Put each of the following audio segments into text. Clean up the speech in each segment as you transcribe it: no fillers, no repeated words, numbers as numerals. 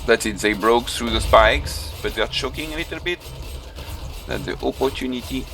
That's it, they broke through the spikes, but they're choking a little bit. That's the opportunity.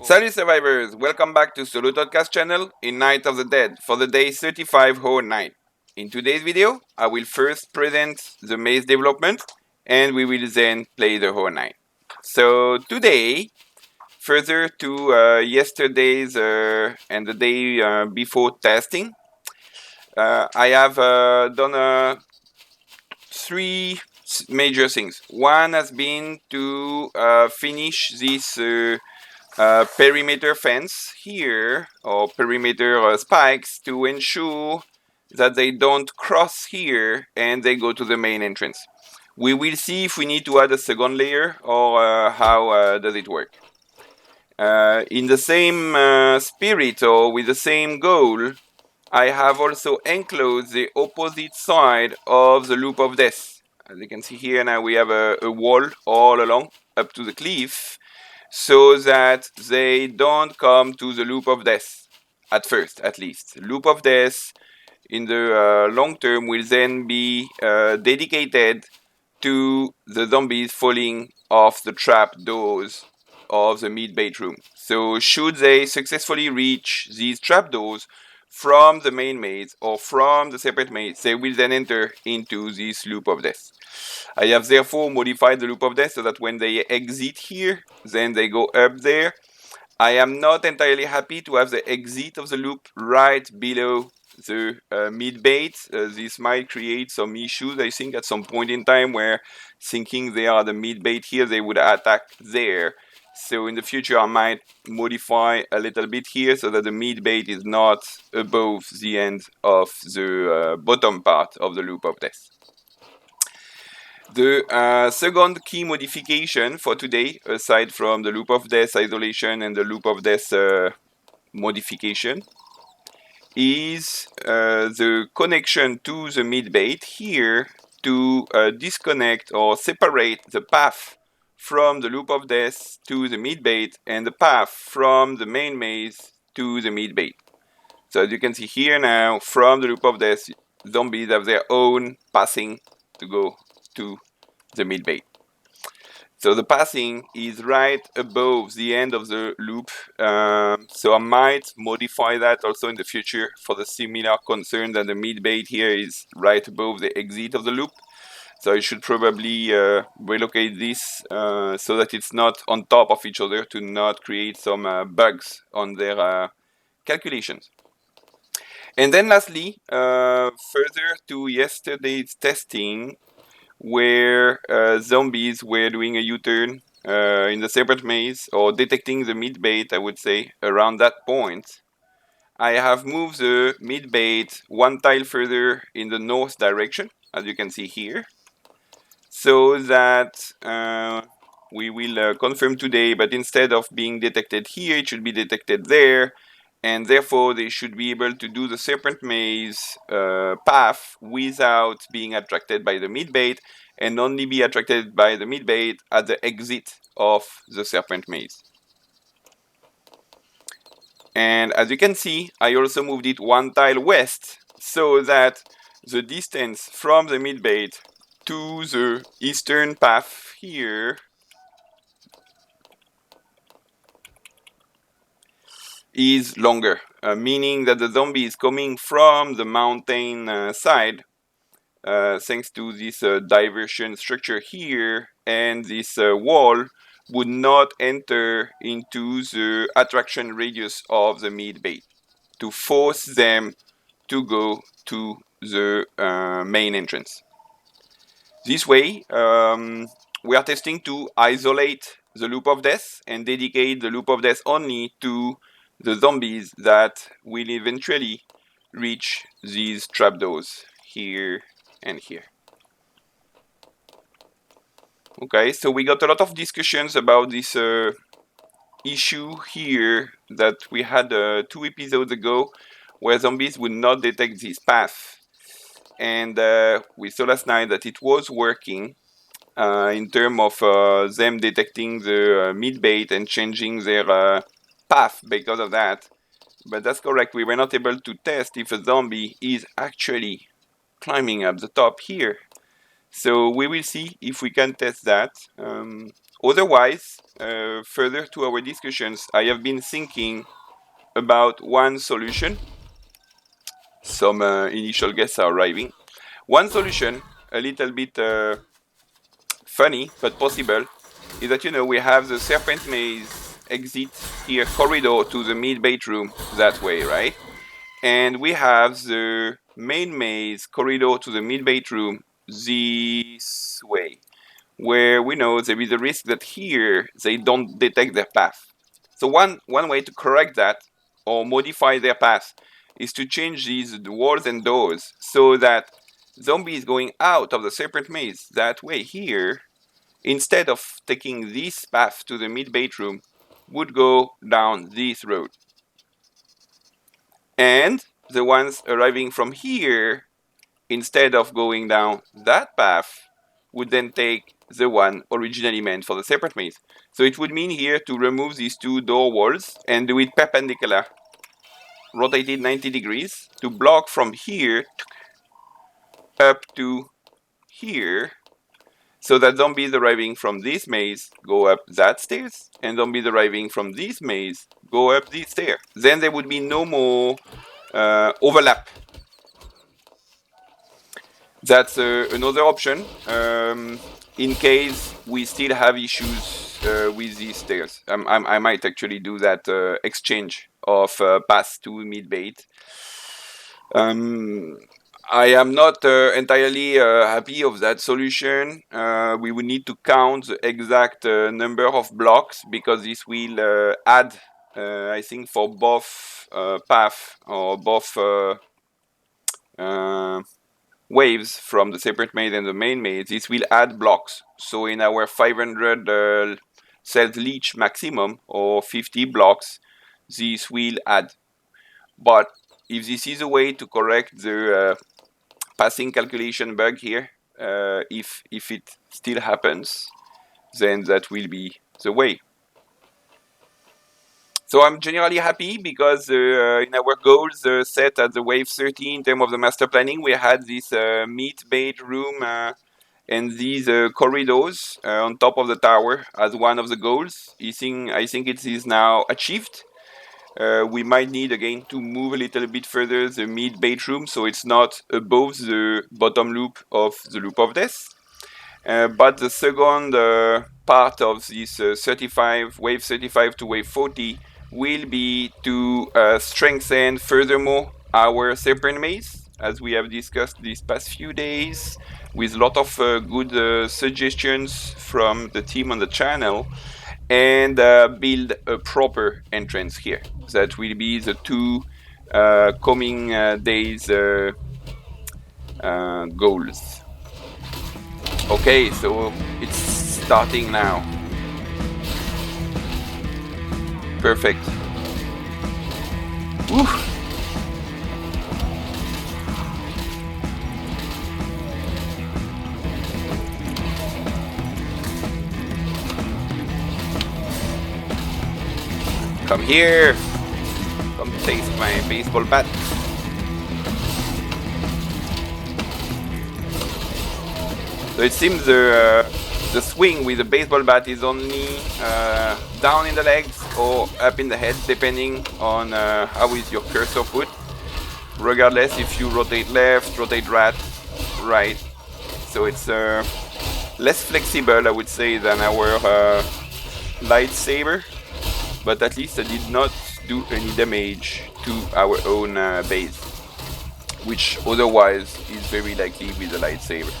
Salut survivors, welcome back to SolutOdka's channel in Night of the Dead for the day 35 Horde Night. In today's video, I will first present the maze development and we will then play the Horde Night. So today, further to yesterday's and the day before testing, I have done three major things. One has been to finish this perimeter fence here, or perimeter spikes, to ensure that they don't cross here and they go to the main entrance. We will see if we need to add a second layer or how does it work. In the same spirit or with the same goal, I have also enclosed the opposite side of the loop of death. As you can see here now we have a wall all along up to the cliff, so that they don't come to the loop of death, at first at least. Loop of death in the long term will then be dedicated to the zombies falling off the trap doors of the mid-bait room. So should they successfully reach these trapdoors from the main maze or from the separate maze, they will then enter into this loop of death. I have therefore modified the loop of death so that when they exit here, then they go up there. I am not entirely happy to have the exit of the loop right below the mid-bait. This might create some issues, I think, at some point in time where thinking they are the mid-bait here, they would attack there. So in the future I might modify a little bit here so that the mid-bait is not above the end of the bottom part of the loop of death. The second key modification for today, aside from the loop of death isolation and the loop of death modification, is the connection to the mid-bait here to disconnect or separate the path from the loop of death to the mid-bait and the path from the main maze to the mid-bait. So as you can see here now, from the loop of death, zombies have their own passing to go to the mid-bait. So the passing is right above the end of the loop, so I might modify that also in the future for the similar concern that the mid-bait here is right above the exit of the loop. So I should probably relocate this so that it's not on top of each other to not create some bugs on their calculations. And then lastly, further to yesterday's testing, where zombies were doing a U-turn in the separate maze, or detecting the mid-bait, I would say, around that point, I have moved the mid-bait one tile further in the north direction, as you can see here, so that we will confirm today, but instead of being detected here, it should be detected there, and therefore they should be able to do the serpent maze path without being attracted by the mid-bait, and only be attracted by the mid-bait at the exit of the serpent maze. And as you can see, I also moved it one tile west, so that the distance from the mid-bait to the eastern path here is longer, meaning that the zombie is coming from the mountain side, thanks to this diversion structure here, and this wall would not enter into the attraction radius of the mid-bait to force them to go to the main entrance. This way, we are testing to isolate the loop of death and dedicate the loop of death only to the zombies that will eventually reach these trapdoors here and here. Okay, so we got a lot of discussions about this issue here that we had 2 episodes ago, where zombies would not detect this path. And we saw last night that it was working in terms of them detecting the mid-bait and changing their path because of that. But that's correct, we were not able to test if a zombie is actually climbing up the top here. So we will see if we can test that. Otherwise, further to our discussions, I have been thinking about one solution. Some initial guests are arriving. One solution, a little bit funny but possible, is that we have the serpent maze exit here corridor to the mid bedroom that way, right? And we have the main maze corridor to the mid bedroom this way, where we know there is a risk that here they don't detect their path. So one way to correct that or modify their path is to change these walls and doors so that zombies going out of the serpent maze that way here, instead of taking this path to the mid bedroom, would go down this road. And the ones arriving from here, instead of going down that path, would then take the one originally meant for the separate maze. So it would mean here to remove these two door walls and do it perpendicular, rotated 90 degrees, to block from here up to here, so that zombies arriving from this maze go up that stairs, and zombies arriving from this maze go up this stair. Then there would be no more overlap. That's another option in case we still have issues with these stairs. I might actually do that exchange of path to mid-bait. I am not entirely happy of that solution. We will need to count the exact number of blocks, because this will add, I think, for both path or both waves from the separate maze and the main maze, this will add blocks. So in our 500 cells leech maximum, or 50 blocks, this will add. But if this is a way to correct the passing calculation bug here, if it still happens, then that will be the way. So I'm generally happy because in our goals set at the wave 30 in terms of the master planning, we had this meat bedroom and these corridors on top of the tower as one of the goals. I think it is now achieved. We might need again to move a little bit further the mid bedroom so it's not above the bottom loop of the loop of death. But the second part of this wave 35 to wave 40 will be to strengthen furthermore our serpent maze, as we have discussed these past few days, with a lot of good suggestions from the team on the channel, and build a proper entrance here. That will be the two coming days goals. Okay, so it's starting now. Perfect. Woo. Come here. Come taste my baseball bat. So it seems the swing with the baseball bat is only down in the legs or up in the head, depending on how is your cursor put. Regardless if you rotate left, rotate right. So it's less flexible, I would say, than our lightsaber. But at least I did not do any damage to our own base, which otherwise is very likely with the lightsaber.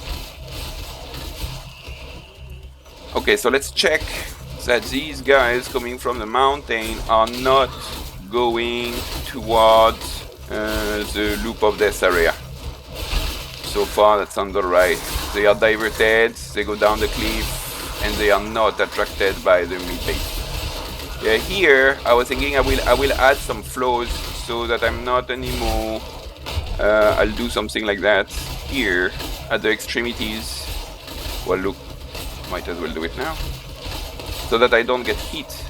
Okay, so let's check that these guys coming from the mountain are not going towards the loop of death area. So far that sounds alright. They are diverted, they go down the cliff, and they are not attracted by the mid base. Yeah, here I was thinking I will add some flows so that I'm not anymore. I'll do something like that here at the extremities. Well, look, might as well do it now, so that I don't get hit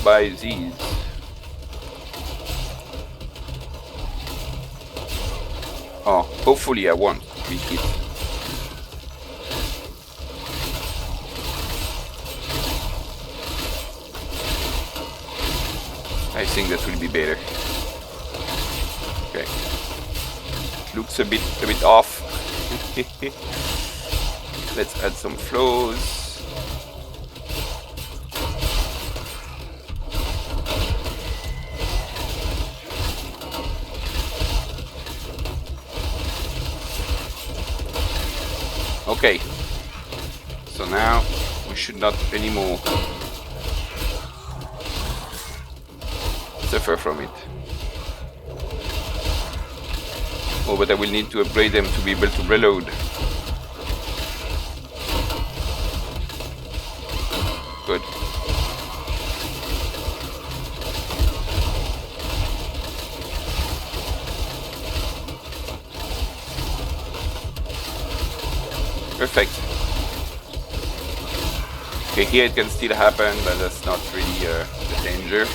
by these. Oh, hopefully I won't be hit. I think that will be better. Okay. Looks a bit off. Let's add some flows. Okay, so now we should not anymore suffer from it. Oh, but I will need to upgrade them to be able to reload. Good. Perfect. Okay, here it can still happen, but that's not really the danger.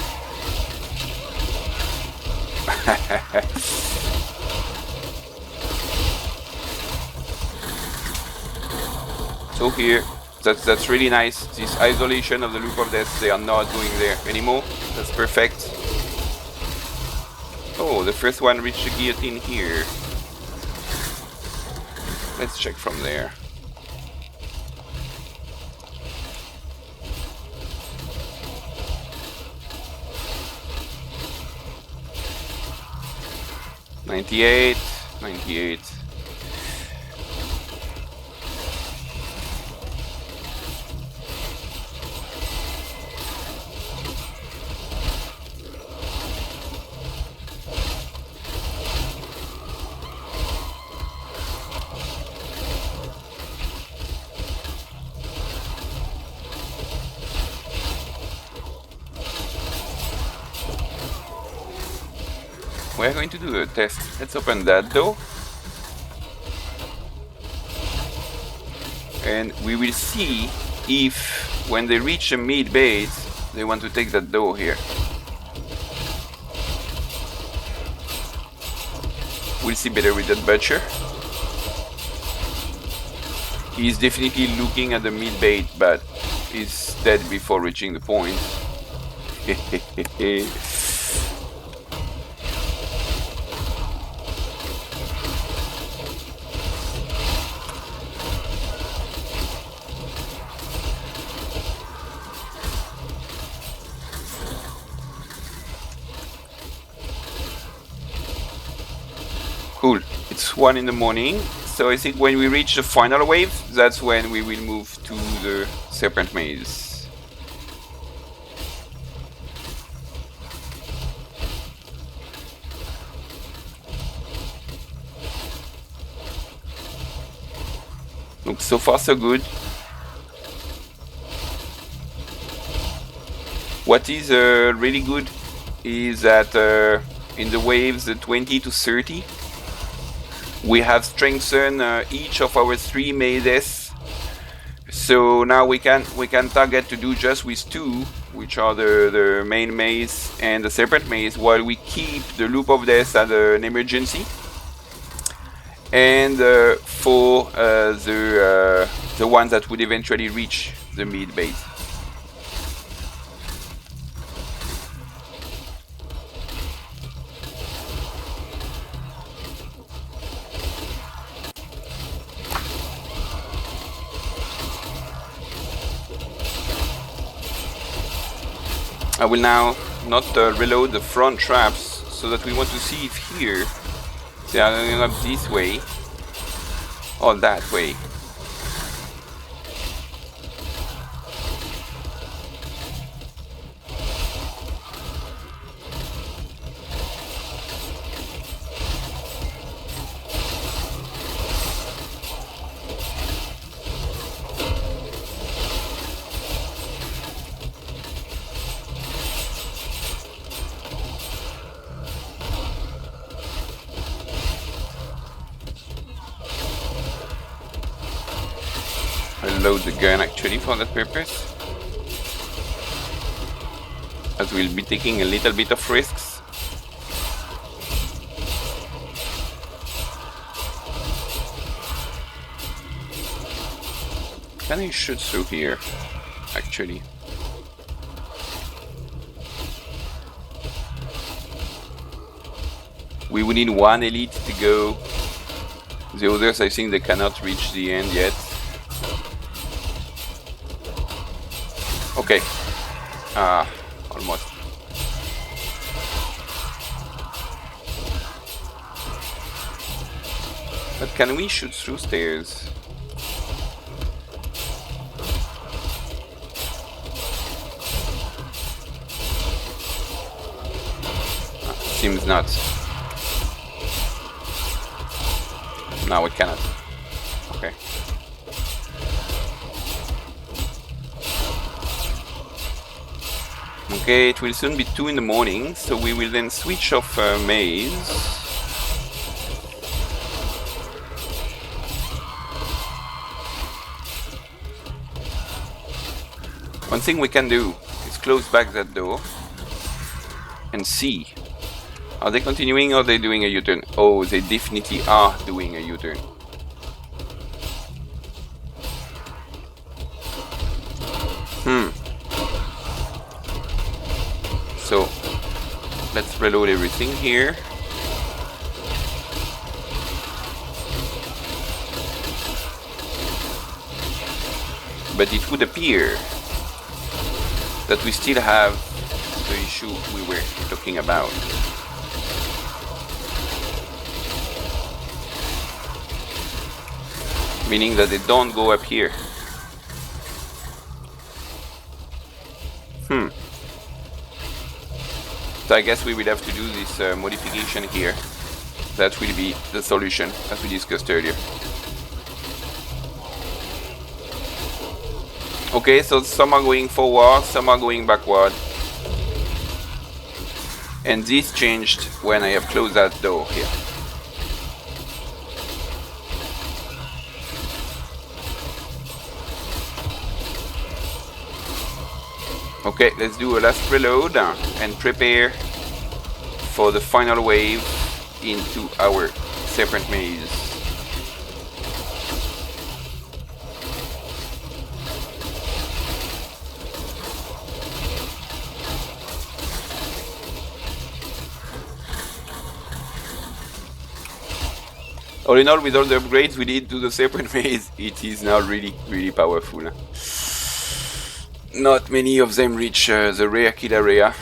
So here, that's really nice. This isolation of the loop of death, they are not going there anymore. That's perfect. Oh, the first one reached the guillotine here. Let's check from there. $98. We're going to do a test. Let's open that door. And we will see if, when they reach a mid base, they want to take that door here. We'll see better with that butcher. He's definitely looking at the mid bait, but he's dead before reaching the point. Cool, it's 1 in the morning, so I think when we reach the final wave, that's when we will move to the Serpent Maze. Looks so far so good. What is really good is that in the waves, the 20 to 30, we have strengthened each of our 3 mazes, so now we can target to do just with 2, which are the main maze and the Serpent Maze, while we keep the Loop of Death as an emergency. And for the ones that would eventually reach the mid base. I will now not reload the front traps, so that we want to see if here they are going up this way or that way. I'll load the gun actually for that purpose, as we'll be taking a little bit of risks. Can I shoot through here actually? We will need one elite to go. The others, I think they cannot reach the end yet. Okay. Almost. But can we shoot through stairs? Seems not. No, it cannot. Okay. Okay, it will soon be 2 in the morning, so we will then switch off maze. One thing we can do is close back that door and see. Are they continuing or are they doing a U-turn? Oh, they definitely are doing a U-turn. So, let's reload everything here. But it would appear that we still have the issue we were talking about. Meaning that they don't go up here. So I guess we will have to do this modification here. That will be the solution, as we discussed earlier. Okay, so some are going forward, some are going backward. And this changed when I have closed that door here. Okay, let's do a last reload and prepare for the final wave into our serpent maze. All in all, with all the upgrades we did to the serpent maze, it is now really powerful. Not many of them reach the rare kill area.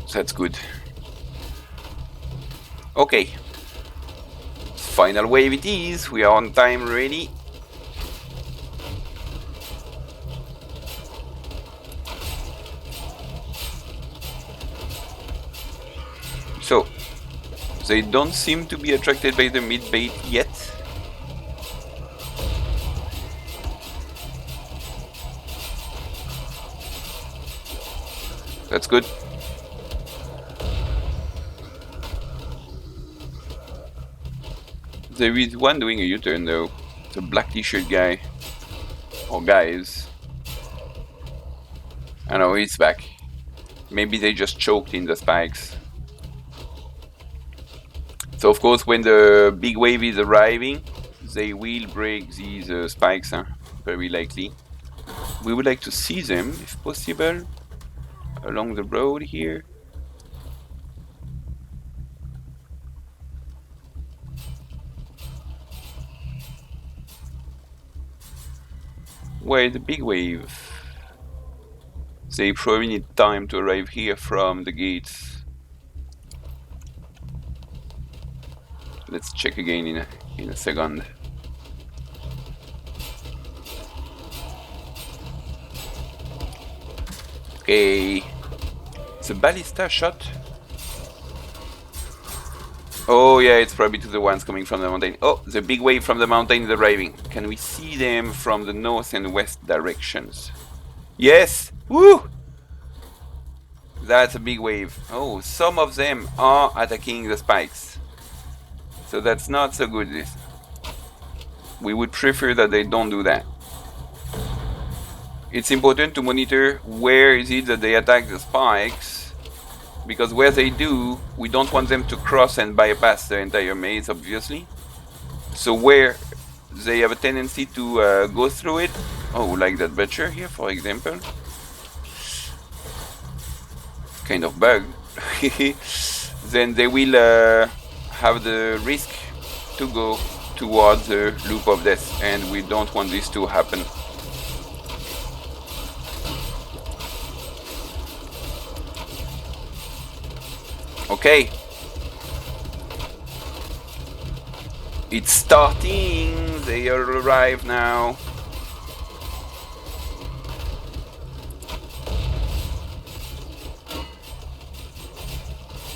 So that's good. Okay. Final wave it is. We are on time ready. So, they don't seem to be attracted by the mid bait yet. That's good. There is one doing a U-turn though. It's a black t-shirt guy. Or guys. I know, he's back. Maybe they just choked in the spikes. So of course when the big wave is arriving, they will break these spikes, very likely. We would like to see them, if possible, along the road here. Where the big wave? They probably need time to arrive here from the gates. Let's check again in a second. Okay. The ballista shot. Oh yeah, it's probably to the ones coming from the mountain. Oh, the big wave from the mountain is arriving. Can we see them from the north and west directions? Yes! Woo! That's a big wave. Oh, some of them are attacking the spikes. So that's not so good. This. We would prefer that they don't do that. It's important to monitor where is it that they attack the spikes, because where they do, we don't want them to cross and bypass the entire maze, obviously. So where they have a tendency to go through it, oh, like that butcher here, for example. Kind of bug. then they will have the risk to go towards the loop of death, and we don't want this to happen. Okay, it's starting. They all arrive now.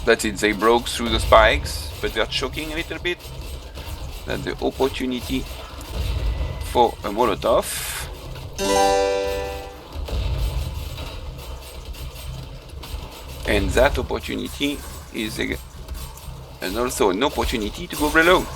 That's it, they broke through the spikes, but they're choking a little bit. That's the opportunity for a Molotov. And that opportunity is and also an opportunity to go reload.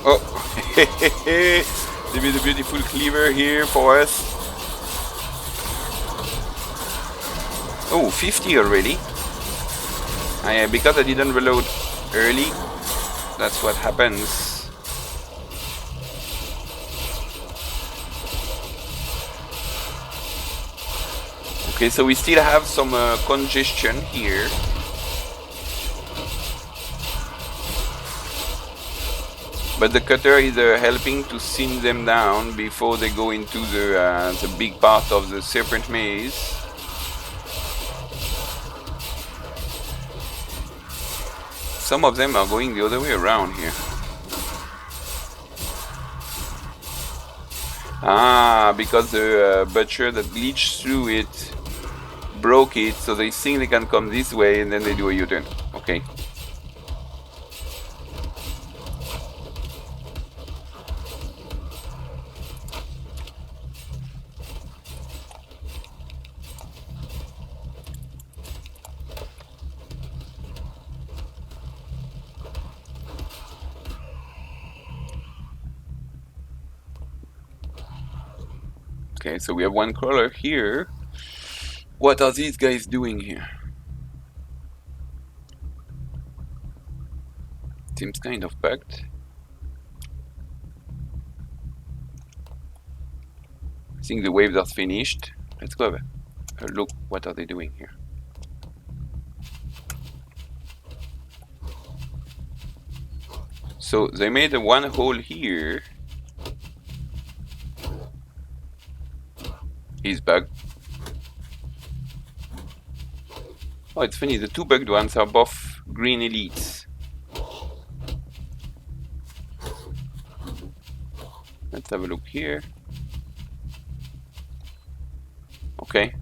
Oh, there is a beautiful cleaver here for us. Oh, 50 already. Because I didn't reload early, that's what happens. Okay, so we still have some congestion here. But the cutter is helping to thin them down before they go into the big part of the serpent maze. Some of them are going the other way around here. Ah, because the butcher that glitched through it broke it, so they think they can come this way and then they do a U-turn. Okay. Okay, so we have one crawler here. What are these guys doing here? Seems kind of bugged. I think the waves are finished. Let's go have a look. What are they doing here? So they made a one hole here. He's bugged. Oh, it's funny. The two bugged ones are both green elites. Let's have a look here. Okay,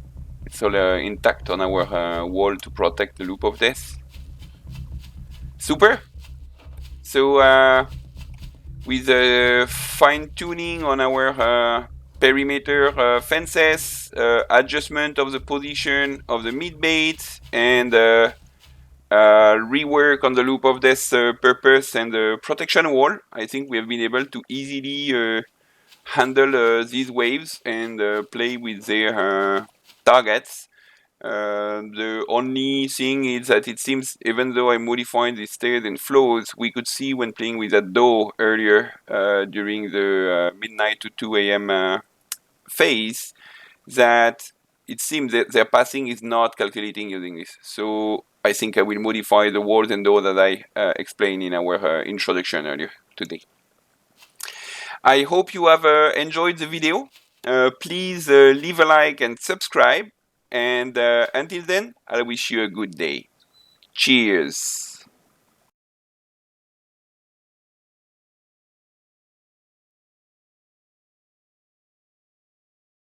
it's all intact on our wall to protect the loop of death. Super. So with fine-tuning on our perimeter fences, adjustment of the position of the mid bait, and rework on the loop of death purpose and the protection wall, I think we have been able to easily handle these waves and play with their targets. The only thing is that it seems, even though I modified the stairs and flows, we could see when playing with that door earlier during the midnight to 2 a.m. Phase, that it seems that their passing is not calculating using this. So I think I will modify the walls and door that I explained in our introduction earlier today. I hope you have enjoyed the video. Please leave a like and subscribe. And until then, I wish you a good day. Cheers.